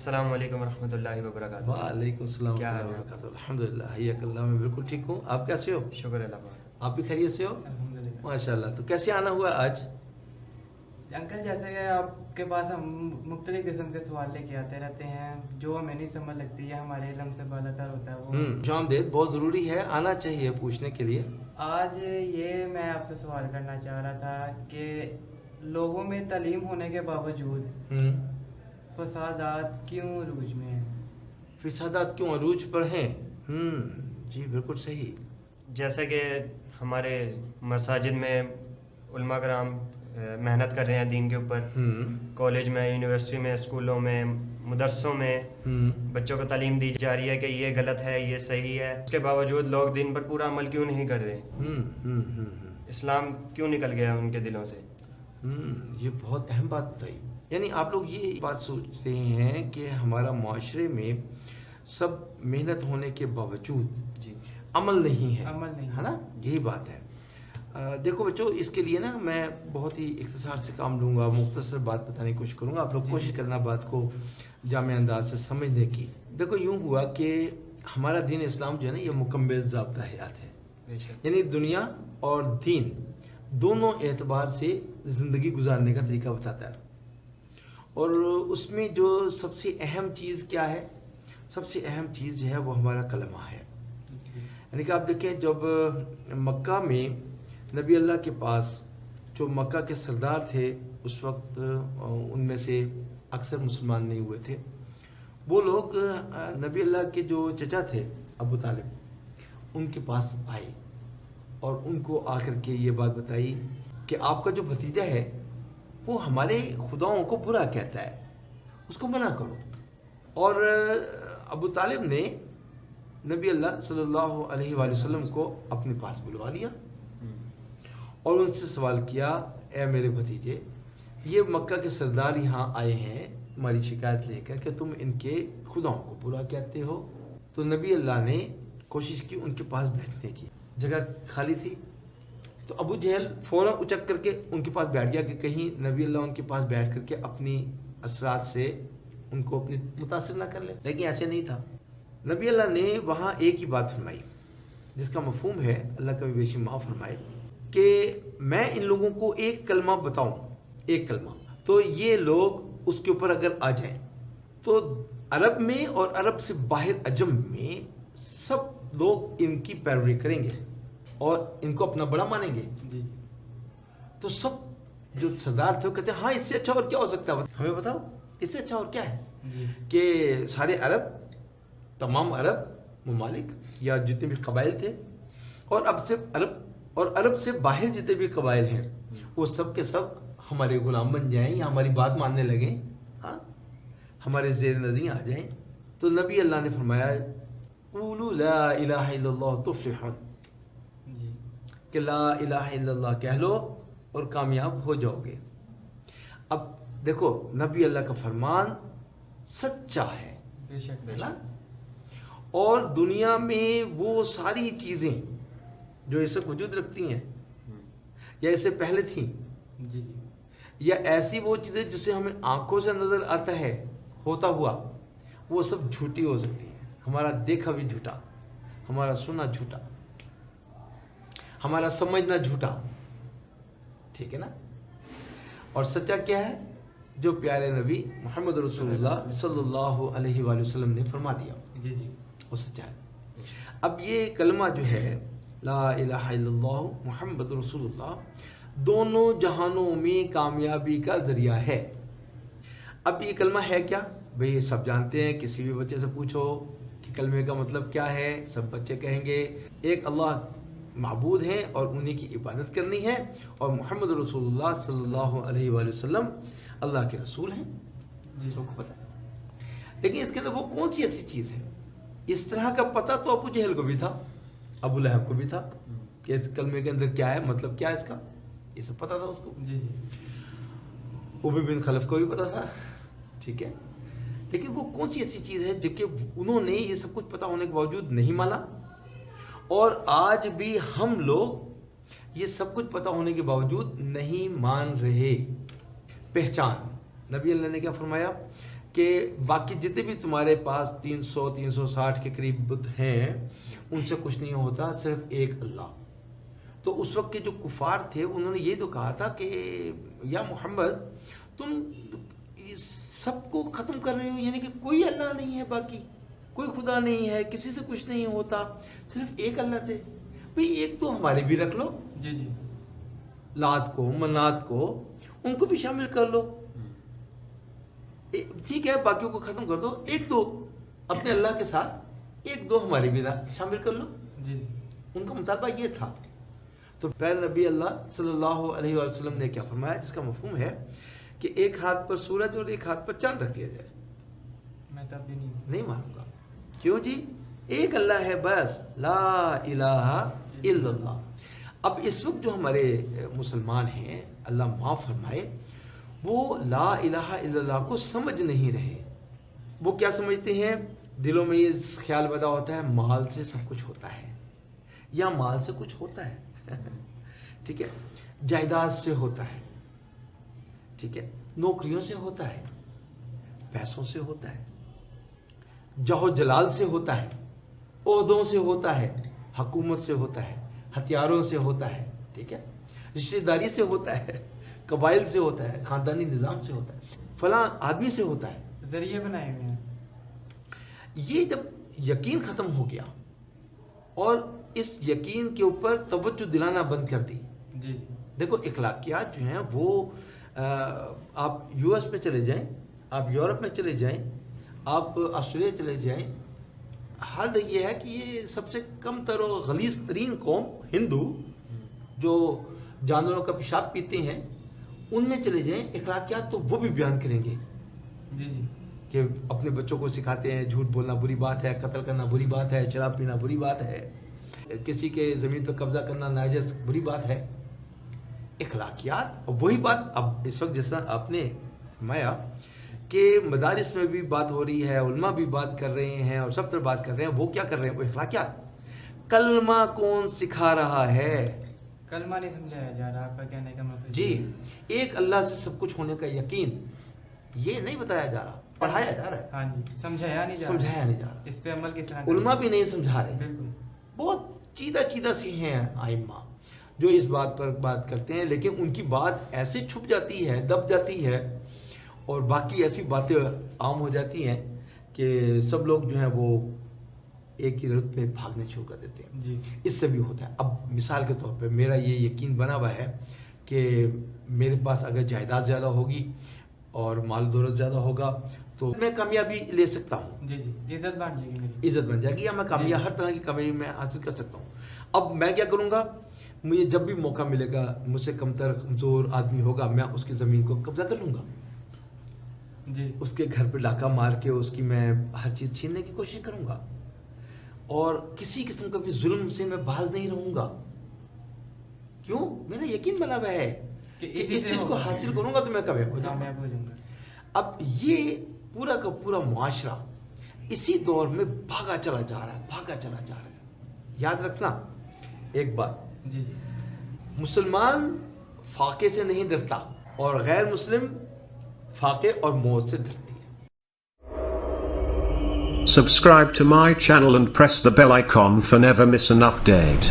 السلام علیکم ورحمۃ اللہ وبرکاتہ۔ وعلیکم السلام کیا ورحمۃ حال اللہ ہے؟ وبرکاتہ۔ الحمدللہ حیاک اللہ، میں بالکل ٹھیک ہوں۔ آپ کیسے ہو؟ شکر اللہ کا۔ آپ بھی خیریت سے ہو؟ الحمدللہ۔ ماشاء اللہ۔ تو کیسے آنا ہوا آج؟ انکل جیسے کہ آپ کے پاس ہم مختلف قسم کے سوال لے کے آتے رہتے ہیں، جو ہمیں نہیں سمجھ لگتی ہے، ہمارے علم سے بالا تر ہوتا ہے وہ۔ خوش آمدید، بہت ضروری ہے، آنا چاہیے پوچھنے کے لیے۔ آج یہ میں آپ سے سوال کرنا چاہ رہا تھا کہ لوگوں میں تعلیم ہونے کے باوجود فسادات کیوں عروج میں ہیں؟ فسادات کیوں عروج پر ہیں؟ جی بالکل صحیح۔ جیسے کہ ہمارے مساجد میں علماء کرام محنت کر رہے ہیں دین کے اوپر، کالج میں، یونیورسٹی میں، اسکولوں میں، مدرسوں میں بچوں کو تعلیم دی جا رہی ہے کہ یہ غلط ہے، یہ صحیح ہے، اس کے باوجود لوگ دین پر پورا عمل کیوں نہیں کر رہے؟ اسلام کیوں نکل گیا ان کے دلوں سے؟ یہ بہت اہم بات بتائی۔ یعنی آپ لوگ یہ بات سوچ رہے ہیں کہ ہمارا معاشرے میں سب محنت ہونے کے باوجود جی عمل نہیں ہے، عمل نہیں ہے نا؟ یہی بات ہے۔ دیکھو بچوں، اس کے لیے نا میں بہت ہی اختصار سے کام لوں گا، مختصر بات بتانے کی کوشش کروں گا، آپ لوگ کوشش کرنا بات کو جامع انداز سے سمجھنے کی۔ دیکھو یوں ہوا کہ ہمارا دین اسلام جو ہے نا، یہ مکمل ضابطہ حیات ہے، بے شک۔ یعنی دنیا اور دین دونوں اعتبار سے زندگی گزارنے کا طریقہ بتاتا ہے۔ اور اس میں جو سب سے اہم چیز کیا ہے؟ سب سے اہم چیز جو ہے وہ ہمارا کلمہ ہے۔ یعنی کہ آپ دیکھیں، جب مکہ میں نبی اللہ کے پاس جو مکہ کے سردار تھے اس وقت، ان میں سے اکثر مسلمان نہیں ہوئے تھے، وہ لوگ نبی اللہ کے جو چچا تھے ابو طالب، ان کے پاس آئے اور ان کو آ کر کے یہ بات بتائی کہ آپ کا جو بھتیجا ہے وہ ہمارے خداؤں کو برا کہتا ہے، اس کو منع کرو۔ اور ابو طالب نے نبی اللہ صلی اللہ علیہ وآلہ وسلم کو اپنے پاس بلوا لیا اور ان سے سوال کیا، اے میرے بھتیجے، یہ مکہ کے سردار یہاں آئے ہیں ہماری شکایت لے کر کہ تم ان کے خداؤں کو برا کہتے ہو۔ تو نبی اللہ نے کوشش کی ان کے پاس بیٹھنے کی، جگہ خالی تھی، تو ابو جہل فوراً اچک کر کے ان کے پاس بیٹھ گیا کہ کہیں نبی اللہ ان کے پاس بیٹھ کر کے اپنی اثرات سے ان کو اپنی متاثر نہ کر لے، لیکن ایسے نہیں تھا۔ نبی اللہ نے وہاں ایک ہی بات فرمائی، جس کا مفہوم ہے، اللہ کا بھی بیشی معاف فرمائے، کہ میں ان لوگوں کو ایک کلمہ بتاؤں، ایک کلمہ، تو یہ لوگ اس کے اوپر اگر آ جائیں تو عرب میں اور عرب سے باہر عجم میں سب لوگ ان کی پیروی کریں گے اور ان کو اپنا بڑا مانیں گے۔ جی تو سب جو سردار تھے وہ کہتے ہیں ہاں، اس سے اچھا اور کیا ہو سکتا ہے، ہمیں بتاؤ اس سے اچھا اور کیا ہے؟ جی کہ سارے عرب، تمام عرب ممالک یا جتنے بھی قبائل تھے، اور عرب سے باہر جتنے بھی قبائل ہیں، وہ سب کے سب ہمارے غلام بن جائیں یا ہماری بات ماننے لگیں، ہاں، ہمارے زیر نظری آ جائیں۔ تو نبی اللہ نے فرمایا، قولوا لا الہ الا اللہ تفلحون، جی کہ لا الہ الا اللہ کہہ لو اور کامیاب ہو جاؤ گے۔ اب دیکھو، نبی اللہ کا فرمان سچا ہے، بے شک ہے نا؟ اور دنیا میں وہ ساری چیزیں جو اس وقت وجود رکھتی ہیں یا اس سے پہلے تھیں، جی جی یا ایسی وہ چیزیں جسے ہمیں آنکھوں سے نظر آتا ہے ہوتا ہوا، وہ سب جھوٹی ہو سکتی ہیں۔ ہمارا دیکھا بھی جھوٹا، ہمارا سنا جھوٹا، ہمارا سمجھنا جھوٹا، ٹھیک ہے نا؟ اور سچا کیا ہے؟ جو پیارے نبی محمد رسول اللہ صلی اللہ علیہ وآلہ وسلم نے فرما دیا، جی جی وہ سچا ہے۔ اب یہ کلمہ جو ہے لا الہ الا اللہ محمد رسول اللہ، دونوں جہانوں میں کامیابی کا ذریعہ ہے۔ اب یہ کلمہ ہے کیا؟ بھئی سب جانتے ہیں، کسی بھی بچے سے پوچھو کہ کلمے کا مطلب کیا ہے، سب بچے کہیں گے ایک اللہ معبود ہیں اور انہی کی عبادت کرنی ہے، اور محمد رسول اللہ صلی اللہ علیہ وآلہ وسلم اللہ کے رسول ہیں، جی سب کو پتہ ہے۔ لیکن اس کے اندر وہ کون سی ایسی چیز ہے؟ اس طرح کا پتہ تو ابو جہل کو بھی تھا، ابو لہب کو بھی تھا کہ اس کلمے کے اندر کیا ہے، مطلب کیا ہے اس کا، یہ سب پتہ تھا اس کو۔ جی جی ابی بن خلف کو بھی پتہ تھا، ٹھیک ہے۔ لیکن وہ کون سی ایسی چیز ہے جب کہ انہوں نے یہ سب کچھ پتہ ہونے کے باوجود نہیں مانا، اور آج بھی ہم لوگ یہ سب کچھ پتہ ہونے کے باوجود نہیں مان رہے۔ پہچان، نبی اللہ نے کیا فرمایا کہ باقی جتنے بھی تمہارے پاس 360 کے قریب بت ہیں ان سے کچھ نہیں ہوتا، صرف ایک اللہ. تو اس وقت کے جو کفار تھے انہوں نے یہ تو کہا تھا کہ یا محمد تم سب کو ختم کر رہے ہو، یعنی کہ کوئی اللہ نہیں ہے، باقی کوئی خدا نہیں ہے، کسی سے کچھ نہیں ہوتا، صرف ایک اللہ تھے. بھئی ایک تو ہمارے بھی رکھ لو، جی جی، لات کو منات کو ان کو بھی شامل کر لو، ٹھیک ہے، باقیوں کو ختم کر دو، ایک دو اپنے اللہ کے ساتھ ایک دو ہمارے بھی شامل کر لو. جی ان کا مطالبہ یہ تھا. تو پہلے نبی اللہ صلی اللہ علیہ وسلم نے کیا فرمایا، جس کا مفہوم ہے کہ ایک ہاتھ پر سورج اور ایک ہاتھ پر چاند رکھ دیا جائے. میں تب بھی نہیں مانوں گا. کیوں جی؟ ایک اللہ ہے بس، لا الہ الا اللہ. اب اس وقت جو ہمارے مسلمان ہیں، اللہ معاف فرمائے، وہ لا الہ الا اللہ کو سمجھ نہیں رہے. وہ کیا سمجھتے ہیں؟ دلوں میں یہ خیال پیدا ہوتا ہے مال سے سب کچھ ہوتا ہے، یا مال سے کچھ ہوتا ہے، ٹھیک ہے، جائیداد سے ہوتا ہے، ٹھیک ہے، نوکریوں سے ہوتا ہے، پیسوں سے ہوتا ہے، جاہ جلال سے ہوتا ہے، عہدوں سے ہوتا ہے، حکومت سے ہوتا ہے، ہتھیاروں سے ہوتا ہے، ٹھیک ہے، رشتہ داری سے ہوتا ہے، قبائل سے ہوتا ہے، خاندانی نظام سے ہوتا ہے، فلاں آدمی سے ہوتا ہے. ذریعے بنائے ہوئے ہیں. یہ جب یقین ختم ہو گیا اور اس یقین کے اوپر توجہ دلانا بند کر دی. جی دیکھو اخلاقیات جو ہیں وہ آپ یو ایس میں چلے جائیں، آپ یورپ میں چلے جائیں، آپ آسٹریلیا چلے جائیں، حال یہ ہے کہ یہ سب سے کم تر و غلیظ ترین قوم ہندو جو جانوروں کا پیشاب پیتے ہیں، ان میں چلے جائیں، اخلاقیات تو وہ بھی بیان کریں گے. جی جی، کہ اپنے بچوں کو سکھاتے ہیں جھوٹ بولنا بری بات ہے، قتل کرنا بری بات ہے، شراب پینا بری بات ہے، کسی کے زمین پر قبضہ کرنا ناجائز بری بات ہے. اخلاقیات. وہی بات اب اس وقت جس طرح آپ نے فرمایا کہ مدارس میں بھی بات ہو رہی ہے، علماء بھی بات کر رہے ہیں اور سب پر بات کر رہے ہیں، وہ کیا کر رہے ہیں؟ وہ اخلاقیات. کلمہ کون سکھا رہا ہے؟ کلمہ نہیں سمجھایا جا رہا. آپ کا کہنے کا مقصد جی، ایک اللہ سے سب کچھ ہونے کا یقین یہ نہیں بتایا جا رہا، پڑھایا جا رہا ہے. ہاں جی، سمجھایا نہیں جا رہا. اس پہ عمل کس طرح؟ علماء بھی نہیں سمجھا رہے. بالکل. بہت چیدہ سی ہیں آئمہ جو اس بات پر بات کرتے ہیں، لیکن ان کی بات ایسے چھپ جاتی ہے، دب جاتی ہے، اور باقی ایسی باتیں عام ہو جاتی ہیں کہ سب لوگ جو ہیں وہ ایک ہی رت پہ بھاگنے شروع کر دیتے ہیں. جی، اس سے بھی ہوتا ہے. اب مثال کے طور پہ میرا یہ یقین بنا ہوا ہے کہ میرے پاس اگر جائیداد زیادہ ہوگی اور مال دولت زیادہ ہوگا تو میں کامیابی لے سکتا ہوں. جی جی، عزت بن جائے گی میری. عزت بن جائے گی، یا میں کامیابی ہر طرح کی کامیابی میں حاصل کر سکتا ہوں. اب میں کیا کروں گا؟ مجھے جب بھی موقع ملے گا، مجھ سے کمتر کمزور آدمی ہوگا، میں اس کی زمین کو قبضہ کر لوں گا. جی، اس کے گھر پہ ڈاکہ مار کے اس کی میں ہر چیز چھیننے کی کوشش کروں گا، اور کسی قسم کا بھی ظلم سے میں باز نہیں رہوں گا. کیوں؟ میرا یقین بنا ہوا ہے کہ اس چیز کو حاصل کروں گا تو میں کامیاب ہو جاؤں گا. اب یہ پورا کا پورا معاشرہ اسی دور میں بھاگا چلا جا رہا ہے. یاد رکھنا ایک بات، جی، مسلمان فاقے سے نہیں ڈرتا اور غیر مسلم فاقے اور موت سے ڈرتی ہے. Subscribe to my channel and press the bell icon for never miss an update.